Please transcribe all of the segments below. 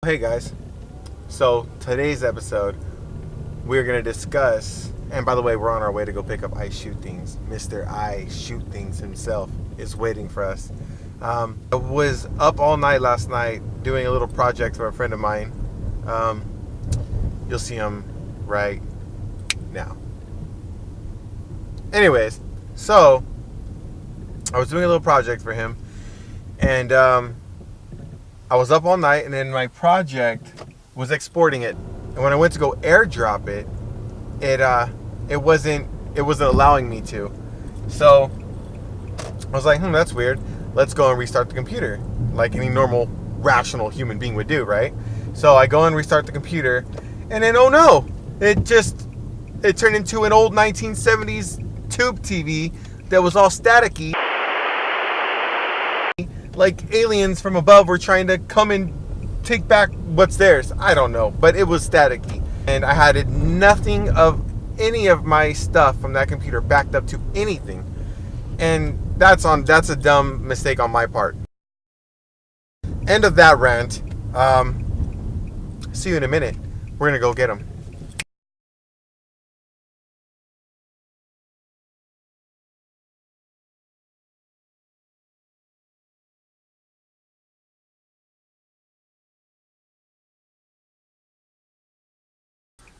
Hey guys, so today's episode we're going to discuss, and by the way, we're on our way to go pick up I Shoot Things. Mr. I Shoot Things himself is waiting for us. I was up all night last night doing a little project for a friend of mine. You'll see him right now. Anyways, so I was doing a little project for him, and I was up all night, and then my project was exporting it. And when I went to go airdrop it, it wasn't allowing me to. So I was like, that's weird. Let's go and restart the computer, like any normal, rational human being would do, right? So I go and restart the computer, and then oh no, it turned into an old 1970s tube TV that was all staticky. Like aliens from above were trying to come and take back what's theirs. I don't know, but it was staticky. And I had nothing of any of my stuff from that computer backed up to anything. And that's a dumb mistake on my part. End of that rant. See you in a minute. We're gonna go get them.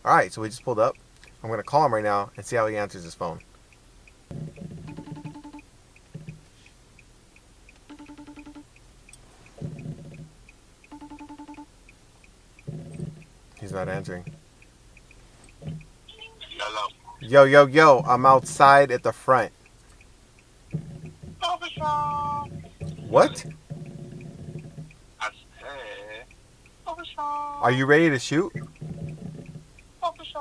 Alright, so we just pulled up. I'm going to call him right now and see how he answers his phone. He's not answering. Hello. Yo, I'm outside at the front. Officer. What? I said, officer. Are you ready to shoot? Officer.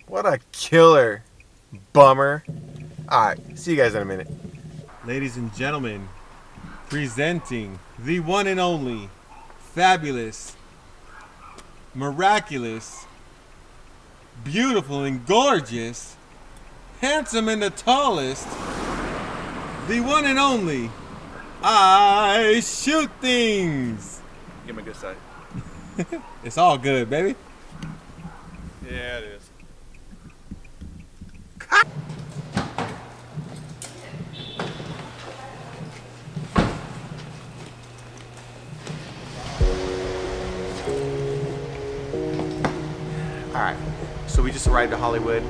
What a killer. Bummer. Alright, see you guys in a minute. Ladies and gentlemen, presenting the one and only, fabulous, miraculous, beautiful and gorgeous, handsome and the tallest, the one and only, I Shoot Things. Give me a good side. It's all good, baby. Yeah, it is. Alright, so we just arrived at Hollywood.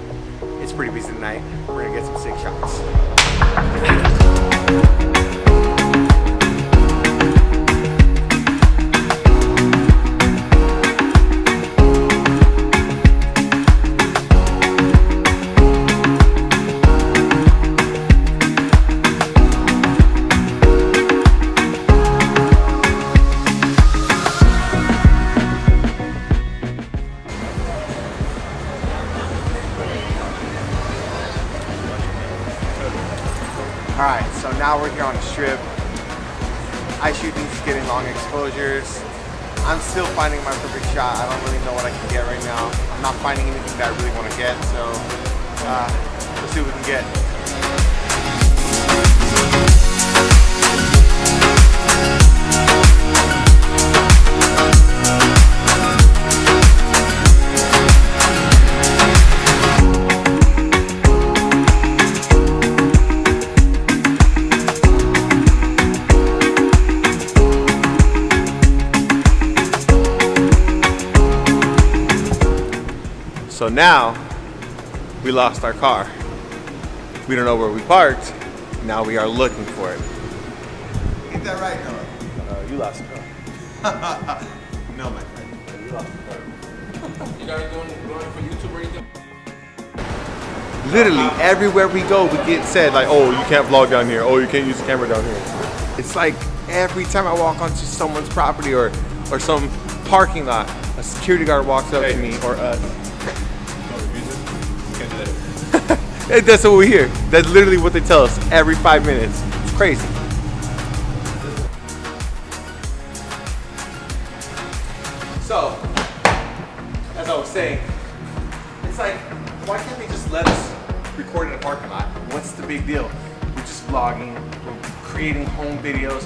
It's pretty busy tonight. We're gonna get some sick shots. Alright, so now we're here on the strip. I Shoot Things is getting long exposures. I'm still finding my perfect shot. I don't really know what I can get right now. I'm not finding anything that I really want to get, so let's see what we can get. So now, we lost our car. We don't know where we parked. Now we are looking for it. Ain't that right, Noah? You lost your car. No, my friend. You lost your car. You guys going for YouTube or anything? Literally, everywhere we go, we get said, like, oh, you can't vlog down here. Oh, you can't use the camera down here. It's like every time I walk onto someone's property or some parking lot, a security guard walks up to me or us. That's what we hear. That's literally what they tell us every 5 minutes. It's crazy. So, as I was saying, it's like, why can't they just let us record in a parking lot? What's the big deal? We're just vlogging. We're creating home videos,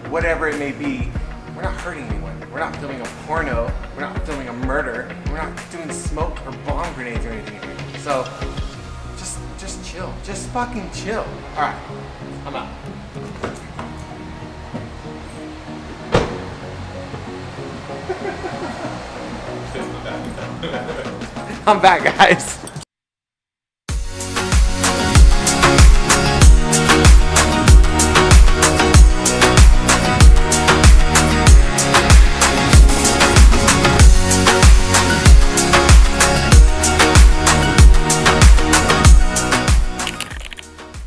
whatever it may be. We're not hurting anyone. We're not filming a porno. We're not filming a murder. We're not doing smoke or bomb grenades or anything. So just chill. Just fucking chill. All right, I'm out. I'm back, guys.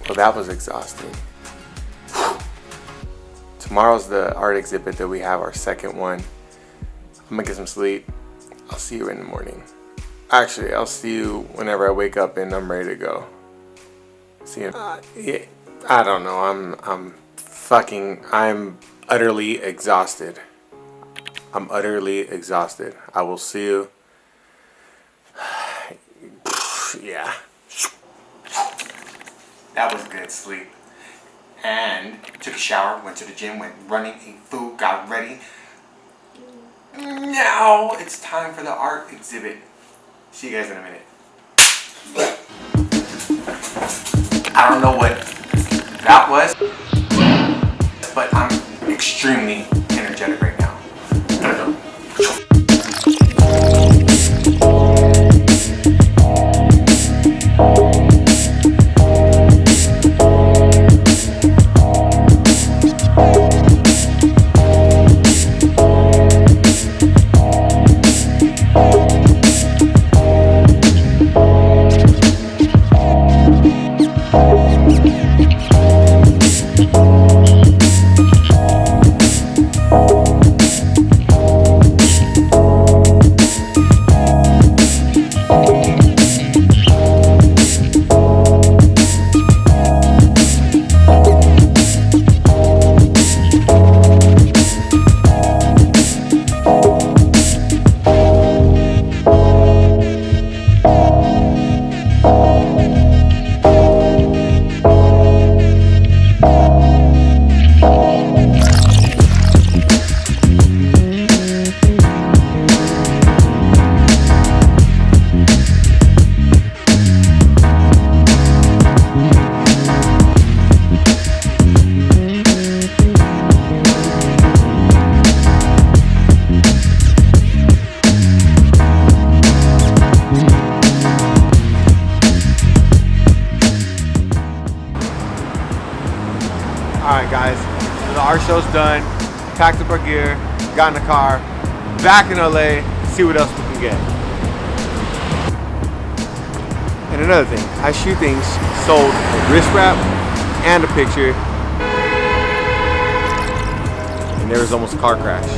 Well, that was exhausting. Tomorrow's the art exhibit that we have, our second one. I'm gonna get some sleep. I'll see you in the morning. Actually, I'll see you whenever I wake up and I'm ready to go. See you. Yeah, I don't know. I'm utterly exhausted. I'm utterly exhausted. I will see you. Yeah. That was good sleep. And took a shower, went to the gym, went running, ate food, got ready. Now it's time for the art exhibit. See you guys in a minute. I don't know what that was, but I'm extremely energetic right now. Gotta go. Alright guys, so the art show's done, packed up our gear, got in the car, back in LA, see what else we can get. And another thing, I Shoot Things sold a wrist wrap and a picture, and there was almost a car crash.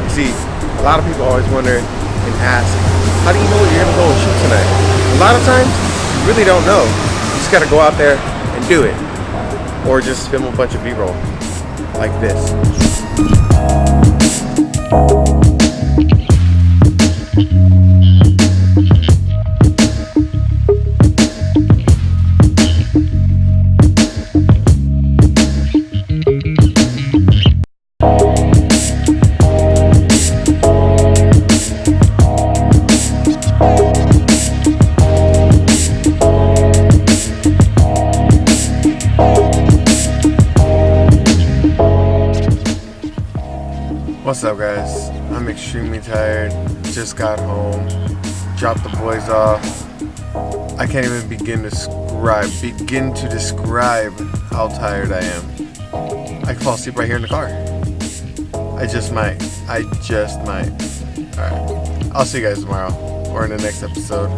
See, a lot of people always wonder and ask, how do you know what you're gonna go and shoot tonight? A lot of times, you really don't know. You just gotta go out there and do it. Or just film a bunch of B-roll like this. What's up guys? I'm extremely tired, just got home, dropped the boys off. I can't even begin to describe how tired I am. I could fall asleep right here in the car. I just might. Alright, I'll see you guys tomorrow or in the next episode.